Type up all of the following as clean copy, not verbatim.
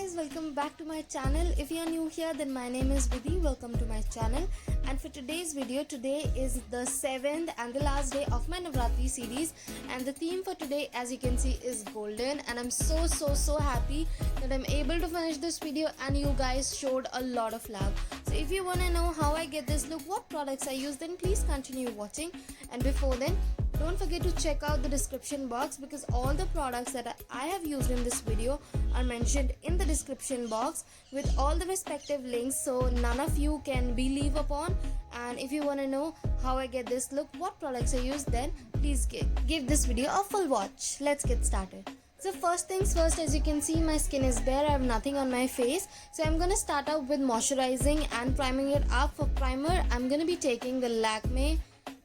guys, welcome back to my channel. If you are new here, then my name is Vidhi. Welcome to my channel. And for today's video, today is the 7th and the last day of my Navratri series, and the theme for today, as you can see, is golden. And I'm so happy that I'm able to finish this video and you guys showed a lot of love. So if you want to know how I get this look, what products I use, then please continue watching. And before then, don't forget to check out the description box, because all the products that I have used in this video are mentioned in the description box with all the respective links, so none of you can be leave upon. And if you want to know how I get this look, what products I use, then please give this video a full watch. Let's get started. So first things first, as you can see, my skin is bare. I have nothing on my face, so I'm gonna start out with moisturizing and priming it up. For primer, I'm gonna be taking the Lakme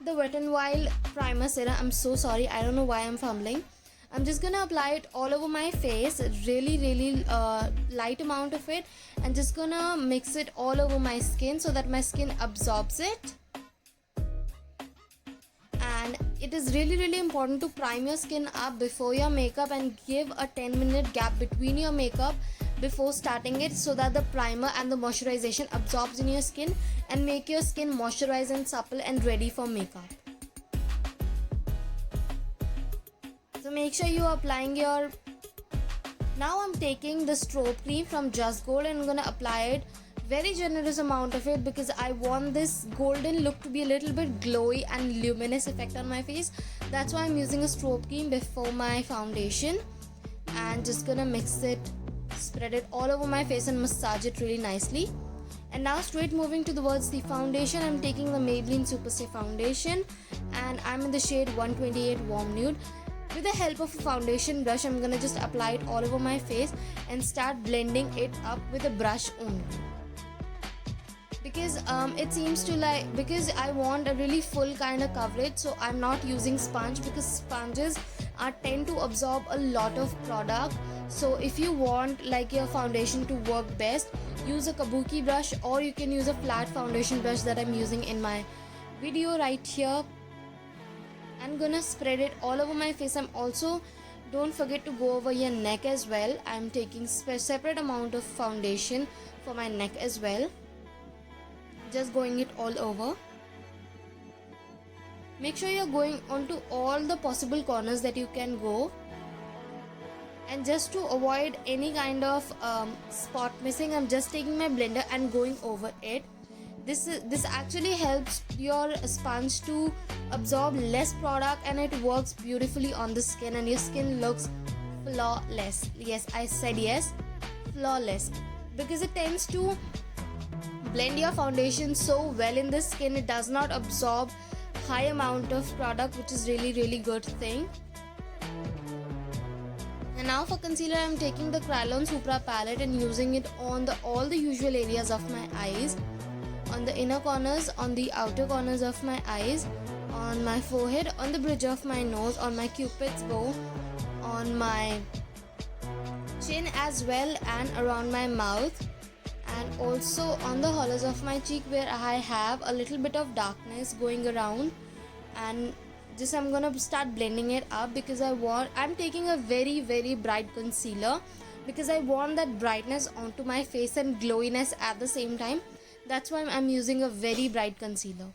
the Wet n Wild primer serum. I'm so sorry, I don't know why I'm fumbling. I'm just gonna apply it all over my face, really light amount of it, and just gonna mix it all over my skin so that my skin absorbs it. And it is really important to prime your skin up before your makeup and give a 10-minute gap between your makeup before starting it, so that the primer and the moisturization absorbs in your skin and make your skin moisturized and supple and ready for makeup. So make sure you are applying your... Now I'm taking the strobe cream from Just Gold and I'm gonna apply it very generous amount of it, because I want this golden look to be a little bit glowy and luminous effect on my face. That's why I'm using a strobe cream before my foundation, and just gonna mix it, spread it all over my face and massage it really nicely. And now straight moving towards the foundation, I'm taking the Maybelline Superstay foundation and I'm in the shade 128 Warm Nude. With the help of a foundation brush, I'm gonna just apply it all over my face and start blending it up with a brush only, because it seems to because I want a really full kind of coverage, so I'm not using sponge, because sponges tend to absorb a lot of product. So if you want your foundation to work best, use a kabuki brush, or you can use a flat foundation brush that I'm using in my video right here. I'm gonna spread it all over my face. I'm also, don't forget to go over your neck as well. I'm taking separate amount of foundation for my neck as well, just going it all over. Make sure you're going onto all the possible corners that you can go, and just to avoid any kind of spot missing, I'm just taking my blender and going over it. This actually helps your sponge to absorb less product, and it works beautifully on the skin, and your skin looks flawless. Yes, I said yes, flawless, because it tends to blend your foundation so well in the skin. It does not absorb high amount of product, which is really good thing. And now for concealer, I'm taking the Kryolan Supra palette and using it on all the usual areas of my eyes, on the inner corners, on the outer corners of my eyes, on my forehead, on the bridge of my nose, on my cupid's bow, on my chin as well, and around my mouth, and also on the hollows of my cheek where I have a little bit of darkness going around. And just I'm gonna start blending it up, because I'm taking a very bright concealer, because I want that brightness onto my face and glowiness at the same time. That's why I'm using a very bright concealer.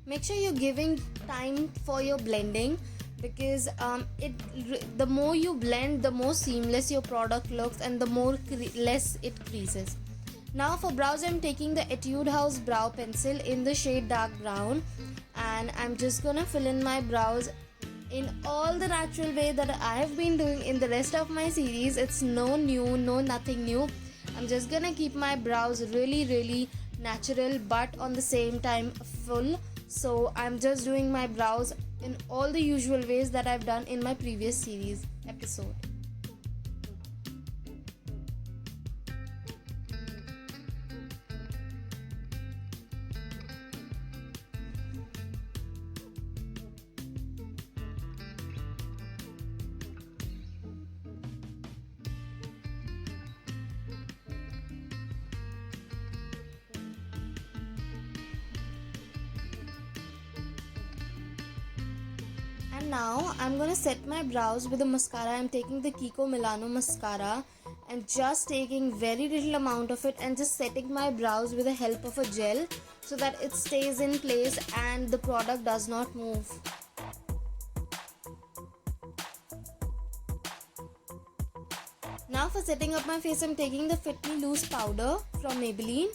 Make sure you're giving time for your blending, because the more you blend, the more seamless your product looks, and the more less it creases. Now for brows, I'm taking the Etude House brow pencil in the shade dark brown, and I'm just gonna fill in my brows in all the natural way that I have been doing in the rest of my series. It's nothing new. I'm just gonna keep my brows really natural, but on the same time full. So I'm just doing my brows in all the usual ways that I've done in my previous series episode. And now I'm gonna set my brows with the mascara. I'm taking the Kiko Milano mascara and just taking very little amount of it and just setting my brows with the help of a gel so that it stays in place and the product does not move. Now for setting up my face, I'm taking the Fit Me Loose powder from Maybelline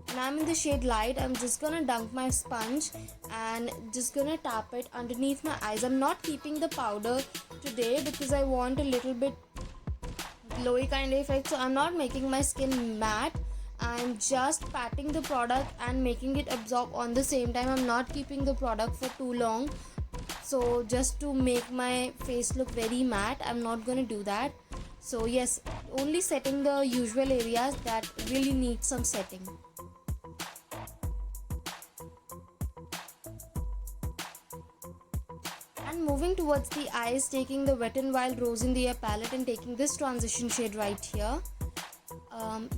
and I'm in the shade Light. I'm just gonna dunk my sponge and just gonna tap it underneath my eyes. I'm not keeping the powder today because I want a little bit glowy kind of effect, so I'm not making my skin matte. I'm just patting the product and making it absorb on the same time. I'm not keeping the product for too long, so just to make my face look very matte, I'm not gonna do that. So yes, only setting the usual areas that really need some setting. And moving towards the eyes, taking the Wet n Wild Rose in the Air palette and taking this transition shade right here.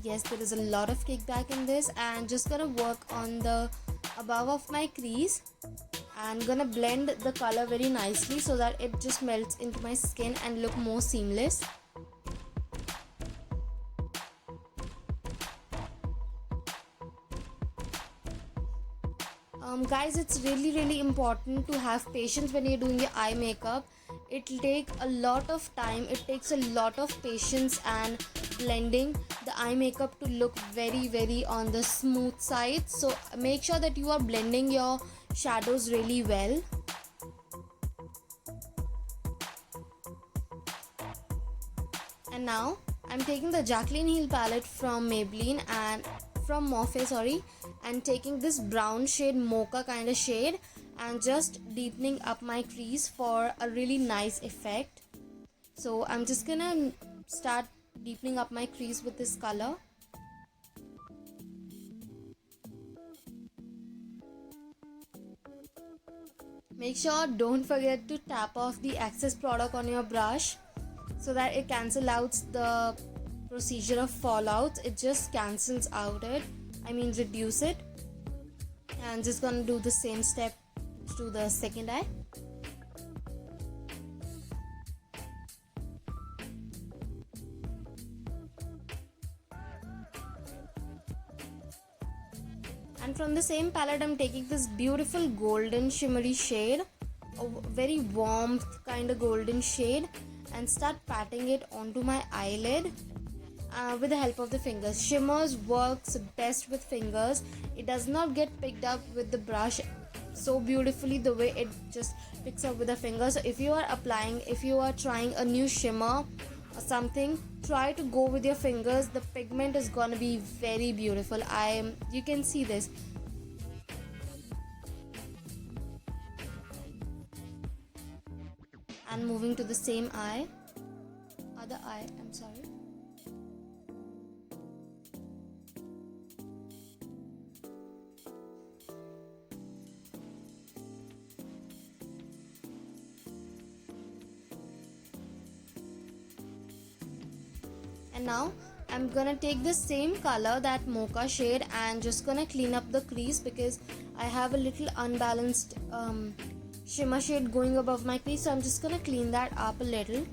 Yes, there is a lot of kickback in this, and just gonna work on the above of my crease and gonna blend the color very nicely so that it just melts into my skin and look more seamless. Guys, it's really important to have patience when you're doing your eye makeup. It'll take a lot of time, it takes a lot of patience and blending the eye makeup to look very on the smooth side. So make sure that you are blending your shadows really well. And now I'm taking the Jaclyn Hill palette from Maybelline and from Morphe, and taking this brown shade, mocha kind of shade, and just deepening up my crease for a really nice effect. So I'm just gonna start deepening up my crease with this color. Make sure don't forget to tap off the excess product on your brush so that it cancels out the procedure of fallout. It just cancels out it, reduce it. And just gonna do the same step to the second eye. And from the same palette, I'm taking this beautiful golden shimmery shade, a very warm kind of golden shade, and start patting it onto my eyelid with the help of the fingers. Shimmers works best with fingers. It does not get picked up with the brush so beautifully the way it just picks up with the fingers. So if you are trying a new shimmer or something, try to go with your fingers. The pigment is gonna be very beautiful. You can see this. And moving to the same eye, other eye, I'm sorry. And now I'm gonna take the same color, that mocha shade, and just gonna clean up the crease because I have a little unbalanced shimmer shade going above my crease. So I'm just gonna clean that up a little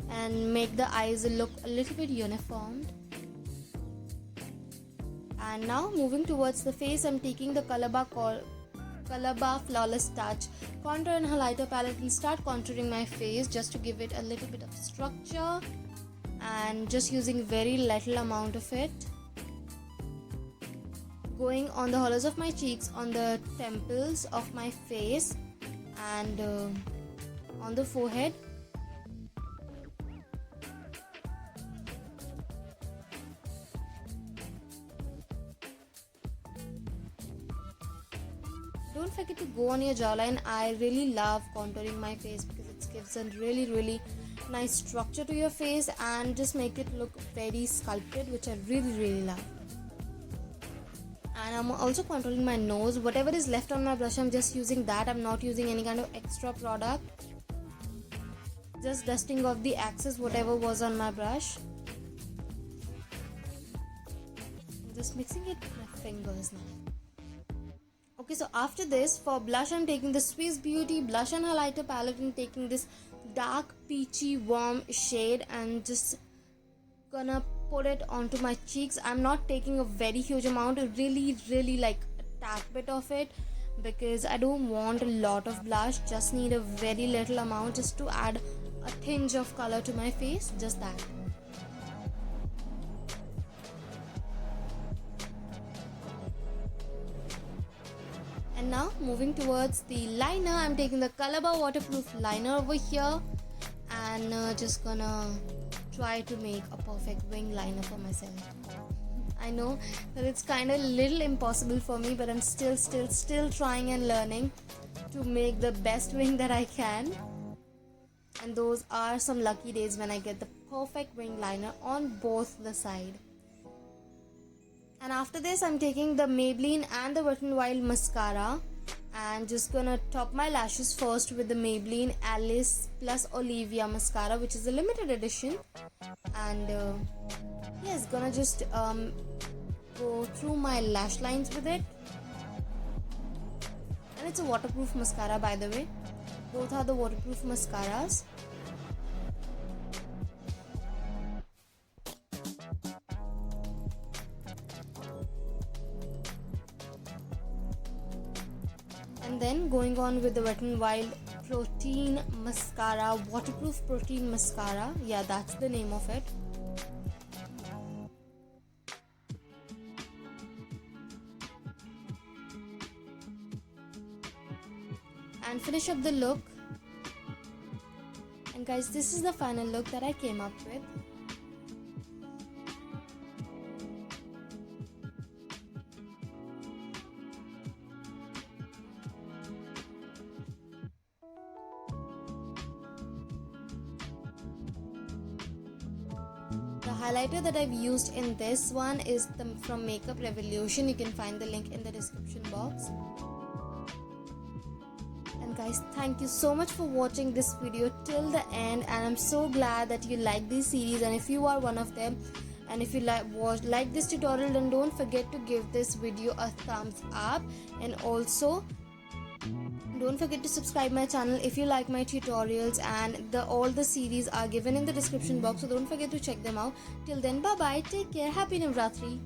and make the eyes look a little bit uniformed. And now moving towards the face, I'm taking the Colorbar Flawless Touch contour and highlighter palette and start contouring my face just to give it a little bit of structure, and just using very little amount of it, going on the hollows of my cheeks, on the temples of my face, and on the forehead. Don't forget to go on your jawline. I really love contouring my face because it gives a really nice structure to your face and just make it look very sculpted, which I really love. And I'm also contouring my nose. Whatever is left on my brush, I'm just using that. I'm not using any kind of extra product. Just dusting off the excess whatever was on my brush. I'm just mixing it with my fingers now. Okay, so after this, for blush, I'm taking the Swiss Beauty Blush and Highlighter palette and taking this dark peachy warm shade and just gonna put it onto my cheeks. I'm not taking a very huge amount, really like a tad bit of it, because I don't want a lot of blush, just need a very little amount just to add a tinge of color to my face, just that. And now moving towards the liner, I'm taking the Colorbar waterproof liner over here and just gonna try to make a perfect wing liner for myself. I know that it's kind of little impossible for me, but I'm still trying and learning to make the best wing that I can. And those are some lucky days when I get the perfect wing liner on both the side. And after this, I'm taking the Maybelline and the Wet n Wild mascara and just gonna top my lashes first with the Maybelline Alice plus Olivia mascara, which is a limited edition. And yes, gonna just go through my lash lines with it. And it's a waterproof mascara, by the way. Both are the waterproof mascaras. And then going on with the Wet n Wild Protein Mascara, waterproof protein mascara. Yeah, that's the name of it. And finish up the look. And guys, this is the final look that I came up with. The highlighter that I've used in this one is from Makeup Revolution. You can find the link in the description box. And guys, thank you so much for watching this video till the end, and I'm so glad that you like this series. And if you are one of them, and if you like this tutorial, then don't forget to give this video a thumbs up, and also don't forget to subscribe my channel if you like my tutorials, and all the series are given in the description box, so don't forget to check them out. Till then, bye bye, take care, happy Navratri.